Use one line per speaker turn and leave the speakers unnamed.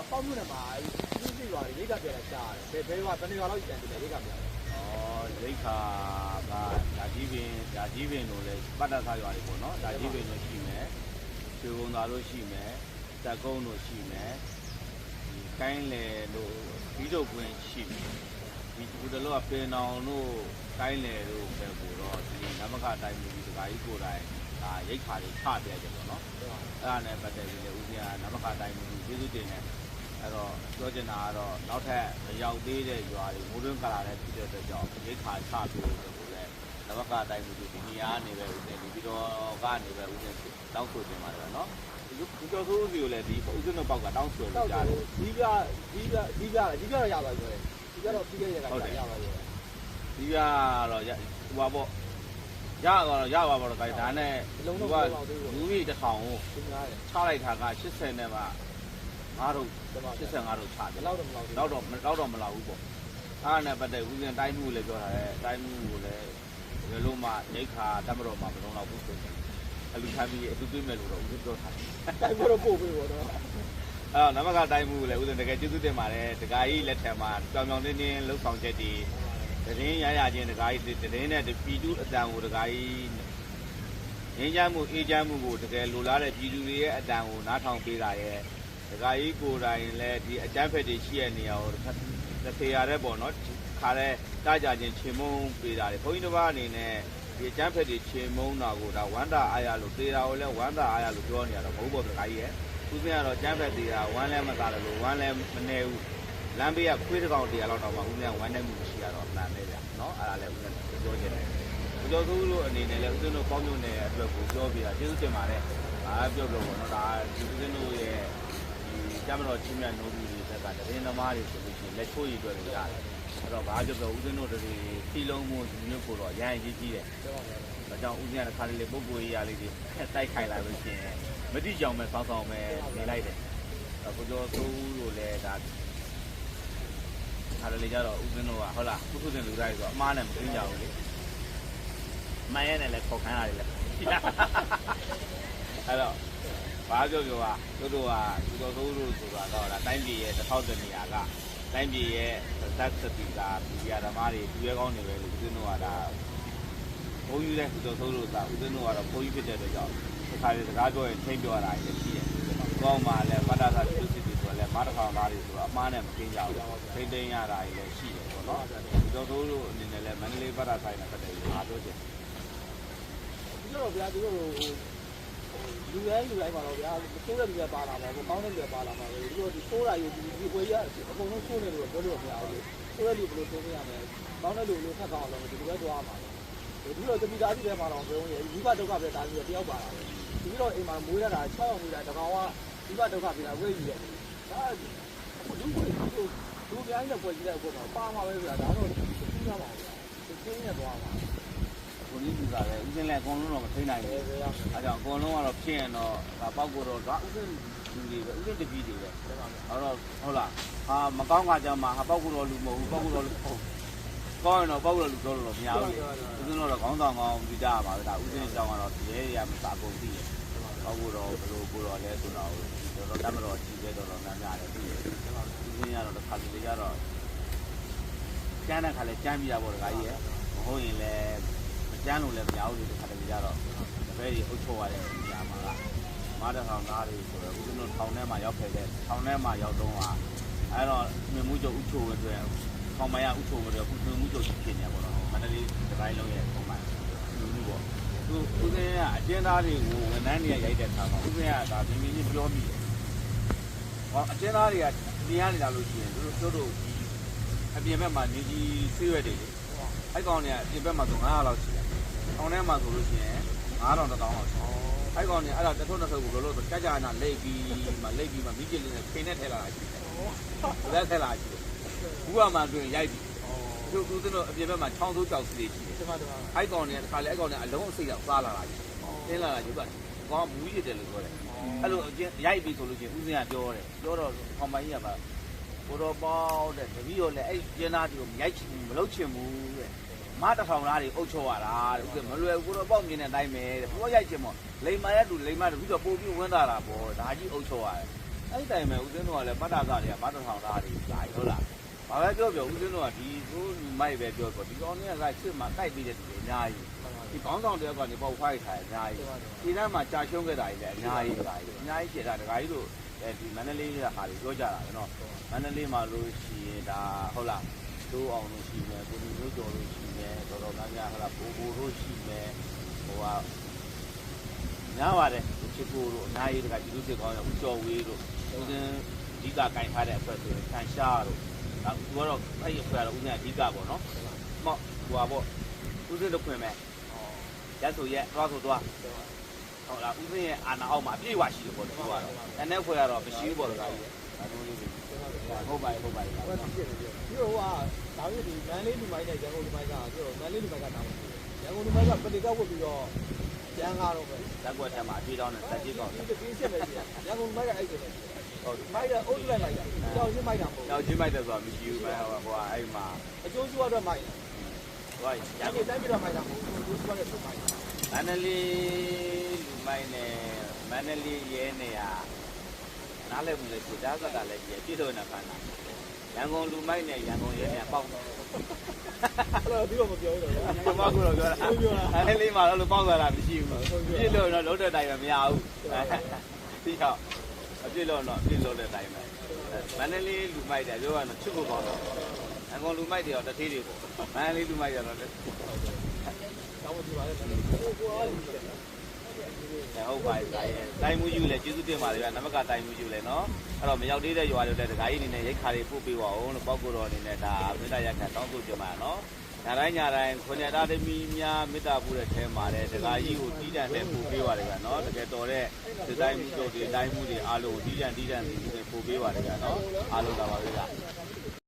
ပေါက်မြို့နယ်မှာသူ့စီရွာတွေရိတ်ကပြလာရှာတယ်ဘယ်ရွာဘယ်နေရာလောက်ကျန်တယ်ရိတ်ကပြလာ
ရိတ်ခါကဒါကြီးပင်တို့လည်းပတ်သက်သားရွာတွေပေါ့နော်ဒါကြီးပင်တို့ရှိမယ်ကျွေးကုန်းသားတို့ရှိမယ်တက်ကုန်းတို့ရှိမယ်ဒီကိုင်းလေတို့ပြီးတော့ကွင်းရှိမယ်ဒီကူတလောကပင်အောင်တို့ကိုင်းလေတို့ပဲပို့တော့ဒီနမကအတိုင်းမျိုးဒီကကြီးကိုယ်တိုင်ဒါရိတ်ခါတွေချပြကြတယ်ပေါ့နော်အဲ့ဒါနဲ့ပတ်သက်ပြီးလေဦးဇင်းကနမကအတိုင်းမျိုးကျေးဇူးတင်တယ်အဲ့တော့ပြောချင်တာကတော့နောက်ထပ်မရောက်သေးတဲ့ရွာတွေမိုးတွင်းကလာတဲ့ဖြစ်တဲ့အတွက်ကြောင့်ရိတ်ခါချပြလို့လည်းနမကအတိုင်းမျိုးဒီနေရာနေပဲဦးဇင်းဒီပြီးတော့ကနေပဲဦးဇင်းတောင်းဆိုတင်ပါတယ်နော်ဒီကျော်ဆိုးစီကိုလည်းဒီဦးဇင်းတို့ပေါက်ကတောင်းဆိုလို့ကြားတယ်ဒ
ီပြရပါဆိုတယ်ဒီကတော့ပြီးခဲ့ရတာရပါဆိုတယ်
ဒီကတော့ဟိုပါပေါ့ရပါတော့ဒါနဲ့
လူ
ကလူကြီးတစ်ထောင်ကိုချလိုက်တာက80နဲ့မှ9တို့85တို့ချတယ်လ
ောက်
တော့မလောက်ဘူးပေါ့အားနဲ့ပတ်သက်ဦးဇင်းတိုင်းမှုလည်းပြောတာလေတိုင်းမှုကိုလည်းဘယ်လိုမှရိတ်ခါတတ်မတော်မှမလုံးတော့ဘူးဆိုတယ်အလူခံပြီးအတူတွေ့မဲ့လို့တော့ဦးဇင်းပြောထားတယ်တ
ိုင်းမှုတော့ပို့ပေးပေါ့နော်န
မကတိုင်းမှုလည်းဦးဇင်းတကယ်ကျေးဇူးတင်ပါတယ်တကာကြီးလက်ထက်မှာကြောင်တင်းလှုပ်ဆောင်ချက်တွေသတင်းရချင်းတကာကြီးသတင်းနဲ့ပြည်သူအတန်ကိုတကာကြီးငင်းချမ်းမှုအေးချမ်းမှုကိုတကယ်လိုလားတဲ့ပြည်သူတွေရဲ့အတန်ကိုနားထောင်ပေးတာရဲ့တကာကြီးကိုယ်တိုင်လည်းဒီအကြမ်းဖက်တွေရှိတဲ့နေရာကိုတစ်ဖေရတဲ့ပေါ့နော်ခါတဲ့တာကြချင်းချေမုံပေးတာတွေဘုန်းကြီးတစ်ပါးအနေနဲ့ဒီအကြမ်းဖက်တွေချေမုံတာကိုဒါဝမ်းသာအားရလို့သေးတာကိုလည်းဝမ်းသာအားရလို့ပြောနေရတော့မဟုတ်ပါဘူးတကာကြီးရဲ့သူစင်းကတော့ကျမ်းဖက်သေးတာဝမ်းလည်းမသာလို့ဝမ်းလည်းမနေဘူးလမ်းဘေးကခွေးတစ်ကောင်တရားလောက်တော့မှဦးမြတ်ဝမ်းနေမှုရှိရတော့မှန်နေကြနော်အဲ့ဒါလည်းဦးမြတ်ပြောချင်တယ်ဦးကျော်စိုးတို့အနေနဲ့လည်းဦးစင်းတို့ပေါင်းမြို့နယ်အတွက်ကိုပြောပြတာကျေးဇူးတင်ပါတယ်ပြောလို့ပေါ့နော်ဒါဒီဦးစင်းတို့ရဲ့ဒီကျမ်းတော်ချင်းမြတ်နိုးဘူးတွေသက်ကတရင်သမားတွေဆိုလို့ရှိရင်လက်ချိုးရည်တွေ့လို့ရတယ်အဲ့တော့ဘာကြောင့်ဦးစင်းတို့တွေစီလုံးမှုဒီမျိုးကိုတော့ရရင်ကြီးတယ်ဒါကြောင့်ဦးစင်းကတစ်ခါလေးပုံကိုရေးရလေးတွေတိုက်ခိုင်လာလို့ရှိရင်မတိကြောင်မဲ့ဆောင်းဆောင်မဲ့နေလိုက်တယ်ကိုကျော်စိုးတို့လည်းဒါခါလေးကြတော့ဦးစင်းတို့ကဟုတ်လားခုခုတင်လူတိုင်းဆိုအမားနဲ့မသိကြဘူးလေမရဲနဲ့လည်းခေါ်ခိုင်းရတယ်လေအဲ့တော့ဘာပြောကတို့ကကိုကျော်စိုးတို့ဆိုတာတော့ဒါတိုင်းပြည်ရဲ့1000တနေရာကတိုင်းပြည်ရဲ့သတ်စတိကာပြည်ရဓမ္မတွေသူရဲကောင်းနေပဲလို့ဦးစင်းတို့ကဒါဘုန်းကြီးလည်းကိုကျော်စိုးတို့ကဦးစင်းတို့ကတော့ဘုန်းကြီးဖြစ်တဲ့အတွက်ကြောင့်ဒီခါလေးစကားပြောရင်ထိမ့်ပြောရတာလည်းရှိတယ်ကောင်းပါလဲပတ္တသာသူစစ်တွေဆိုလည်းမားတစ်ခါသားတွေဆိုတော့အမားနဲ့မသိကြဘူးထိမ့်ရတာလည်းရှိတယ်ပေါ့နော်ကျော်စိုးတို့အနေနဲ့လည်းမန္တလေးပတ္တဆိုင်နဲ့ပတ်သက်ပြီးအားပြောချင်ဒ
ီလိုဗျာဒီလိုလူတိုင်းပါတော့ဗျာဆိုးတဲ့လူတွေပါလာမှာပေါ့ကောင်းတဲ့လူတွေပါလာမှာပဲဒီလိုဒီဆိုးတာယူဒီပွဲရအကုန်လုံးဆိုးနေလို့ပြောလို့မရဘူးဆိုးတဲ့လူဘယ်လိုဆိုးနေရမလဲကောင်းတဲ့လူလို့ဖတ်ကောင်းအောင်လို့ဒီလိုပဲသွားမှာဒီလိုတပိသားကြီးတွေပါတော့ပြောရင်ဝိပဒုက္ခပဲတာပြီးတော့တယောက်ပါလာတယ်ဒီလိုအိမ်မှာမွေးရတာ6ရောက်နေတာတကောင်ကဝိပဒုက္ခပြီးတာဝေးယူတယ်ဒါအခုလူတွေလူပြိုင်းတဲ့ပွဲကြီးတဲ့အခုတော့ပါမှာပဲဗျာဒါတော့သိရပါဘူးဗျာသိနေသွားပါ
ကိုကြီးလူစားတယ်ဦးစင်းလည်းအကုန်လုံးတော့မထိနိုင်ဘူးအဲကြောင့်အကုန်လုံးကတော့ဖြစ်ရင်တော့ဒါပေါက်ကိုတော့ဒါဦးစင်းလူတွေပဲဦးစင်းတပည့်တွေပဲအဲ့တော့ဟုတ်လားဟာမကောင်းကကြမှာဟာပေါက်ကိုတော့လူမဟုတ်ဘူးပေါက်ကိုတော့လူဟုတ်ကောင်းရင်တော့ပေါက်ကိုတော့လူပြောလို့တော့မရဘူးဦးစင်းတော့ခေါင်းဆောင်ကောင်းပြီးကြရပါပဲဒါဦးစင်းအကြောင်းကတော့ဒီရဲရမစားကုန်သိတယ်ပေါက်ကိုတော့ဘယ်လိုကိုတော့လဲဆိုတော့တော်တမ်းတော့ကြည့်ခဲ့တော့များများတယ်ပြီးတယ်ဦးစင်းကတော့တစ်ခါတလေကြတော့ကျန်းတဲ့ခါလဲကျန်းပြီးတာပေါ့တခါကြီးရဲ့မဟုတ်ရင်လည်းကျန်းလို့လည်းမရဘူးဒီခါတလေကြတော့တပည့်ကြီးအုပ်ချုပ်ရတဲ့နေရာမှာကမားတဲ့ဆောင်သားတွေဆိုတော့ဦးဇင်းတို့ထောင်ထဲမှာရောက်ခဲ့တဲ့ထောင်ထဲမှာရောက်တော့အဲ့တော့မြမှုချုပ်ဥချိုအတွက်ထောင်မရဥချိုအတွက်ကုသမှုချုပ်ဖြစ်နေပေါ့နော်မန္တလေးဒီတိုင်းလုံးရဲ့ပုံမှန်လူမျိုးပေါ့သူဦးဇင်းကအကျဉ်းသားတွေကိုဝန်ထမ်းတွေရိုက်တဲ့အခါမှာဦးဇင်းကဒါဒီမင်းကြီးပြောမိတယ်ဟောအကျဉ်းသားတွေကတရားနေတာလို့ရှိရင်တို့အပြင်ဘက်မှာနေကြီးဆေးရွက်တွေအဲ့ကောင်တွေကပြင်ဘက်မှာဆို900လောက်ရှိတယ်။ထောင်ထဲမှာဆိုလို့ရှိရင်9000 1000လောက်ရှိတယ်။အဲ့ကောင်တွေအဲ့ဒါတစ်ထုပ်တစ်ထုပ်ကိုလို့ဆိုကြနာလိတ်ပြီးမှမိကျလေးနဲ့ဖိနဲ့ထည့်လာတာရှိတယ်။လက်ထည့်လာရှိတယ်။ဘူးကမှတွင်ရိုက်ပြီးသူတို့အပြင်ဘက်မှာချောင်းစိုးကြောက်စီတွေရှိတယ်။အဲ့ကောင်တွေကတစ်ခါလေအဲ့ကောင်တွေအလုံးအစိတ်ရောက်စားလာတာရှိတယ်။တင်းလာတာယူပါကောင်းမူးရည်တယ်လို့ပြောတယ်။အဲ့လိုရိုက်ပြီးဆိုလို့ရှိရင်ဦးစင်းကပြောတော့ခေါင်းပိုင်းကြီးကပါကိုတော့ပေါ့တဲ့တပည့်ရောလည်းအဲ့ကျင်းသားတွေကိုမရိုက်ချင်ဘူးမလုပ်ချင်ဘူးတဲ့မတထောင်သားတွေအုပ်ချုပ်ရတာတဲ့ဥစ္စာမလွယ်ဘူးကိုတော့ပေါ့မြင်တဲ့အတိုင်းပဲတဲ့ဘောရိုက်ချင်မို့လိမ္မာရဲ့တူလိမ္မာတူပြီးတော့ပို့ပြီးဝန်းတာတာပေါ့ဒါကြီးအုပ်ချုပ်ရတယ် အဲ့တိုင်မဲ့ဦးစင်းတို့ကလည်းပတ်တာသားတွေကမတ်တထောင်သားတွေလာဟုတ်လားဘာပဲပြောဦးစင်းတို့ကဒီကိုမိုက်ပဲပြောဒီကောင်တွေကရှစ်မှာတိုက်ပြီးတဲ့သူတွေအများကြီးဒီကောင်းဆောင်တယောက်ကနေပေါ့ဖိုက်ထားအများကြီးဒီထဲမှာကြာရှုံးခဲ့တာတွေလည်းအများကြီးပါအများကြီးကျတာဒကာကြီးတို့ဒီမန္တလေးကဟာတွေပြောကြတာနော်မန္တလေးမှာလို့ရှိရင်ဒါဟုတ်လားတိုးအောင်လို့ရှိမယ်ကိုလူမျိုးကျော်လို့ရှိမယ်တော်တော်များများဟုတ်လားဘူဘူတို့ရှိမယ်ဟိုကများပါတယ်ချစ်ကိုတို့အများကြီးတကဒီလိုစစ်ကောင်းရဦးကျော်ဝေးတို့ဦးစင်းအဓိကကင်ထားတဲ့အဖွဲ့ဆိုရင်ဆန်ရှားတို့ဒါသူကတော့အဲ့ဒီအဖွဲ့ကတော့ဦးစင်းအဓိကပေါ့နော်မော့ဟိုပါပေါ့ဦးစင်းတို့ခွင်မဲ့ရက်ဆိုရက်သွားဆိုသွားဟုတ်လားဦးစင်းရဲ့အာနာအောက်မှာအပြည့်ဝရှိတယ်ပေါ့သူကတော့အဲ့နဲ့ဖွဲ့ကတော့မရှိဘူးပေါ့တကကြီးဒါမျိုးလေးဟုတ်ပါဟုတ်ပါ
ဒီဟိုကဒါမျိုးဒီမန်လေးလူမိုင်းနဲ့ရန်ကုန်လူမိုင်းကပြောမန်လေးလူမိုင်းကတောင်းတယ်ရန်ကုန်လူမိုင်းကပတိကောက်ဝတ်ပြီးတော့ကျန်းကားတော့ပဲ
လက်ကွက်ထဲမှာအပြေးတောင်းနဲ့တက်ကြီးကောင်းတယ်
ဒီစစ်ပဲရန်ကုန်လူမိုင်းကအဲ့ဒါပဲဟုတ်မိုက်ကအုပ်စုလိုက်လိုက်တာကြောက်ချင်းမိုက်တာမဟုတ်
ကြောက်ချင်းမိုက်တယ်ဆိုတာမရှိဘူးပဲဟိုအဲ့မှာ
အကျိုးစုတော့မိုက်
ဟို
ရန်ကုန်တိုင်းပြည်တော့မိုက်တာမဟုတ်ဘူးအကျိုးစုကလည်းမိုက်
မန္တလေးလူမိုက်နဲ့မန္တလေးရဲနေရနားလည်မှုလည်းဒါကလည်းပြည့်ပြည့်စုံနေဖန်တာရန်ကုန်လူမိုက်နဲ့ရန်ကုန်ရဲနေပေါက်တယ်
အဲ့တော့ဒီလိုမပြောဘူးတော့
ဒီမှာကတော့ပြောတာအဲ့လေးမှာတော့ပေါက်သွားတာမရှိဘူးပြည့်လို့တော့လုံးတဲ့တိုင်ပဲမရဘူးပြီးတော့အပြည့်လို့တော့ပြည့်လို့တဲ့တိုင်ပဲမန္တလေးလူမိုက်တယ်ပြောရတော့ချစ်ဖို့ကောင်းတော့ရန်ကုန်လူမိုက်တွေတော့တတိတွေပေါ့မန္တလေးလူမိုက်တွေတော့
တောင်းကြည့်ပါလေကို
ဟုတ်ပါရဲ့တိုင်းမှုယူလေကျေးဇူးတင်ပါတယ်ဗျာနမကတိုင်းမှုယူလေနော်အဲ့တော့မရောက်သေးတဲ့ရွာတွေလည်းဒကာကြီးအနေနဲ့ရိတ်ခါတွေပို့ပေးပါအောင်လို့ပောက်ကိုတော်အနေနဲ့ဒါမေတ္တာရက်ခံတောင်းဆိုကြပါနော်ညတိုင်းခွန်ရတာသမီးများမေတ္တာပို့တဲ့ထဲမှာလည်းဒကာကြီးကိုတီးတန့်နဲ့ပို့ပေးပါတယ်ဗျာနော်တကယ်တော်တဲ့ဒီတိုင်းမှုတို့ဒီတိုင်းမှုတွေအားလုံးကိုတီးတန့်စီပို့ပေးပါတယ်ဗျာနော်အားလုံးသာပါပဲဗျာ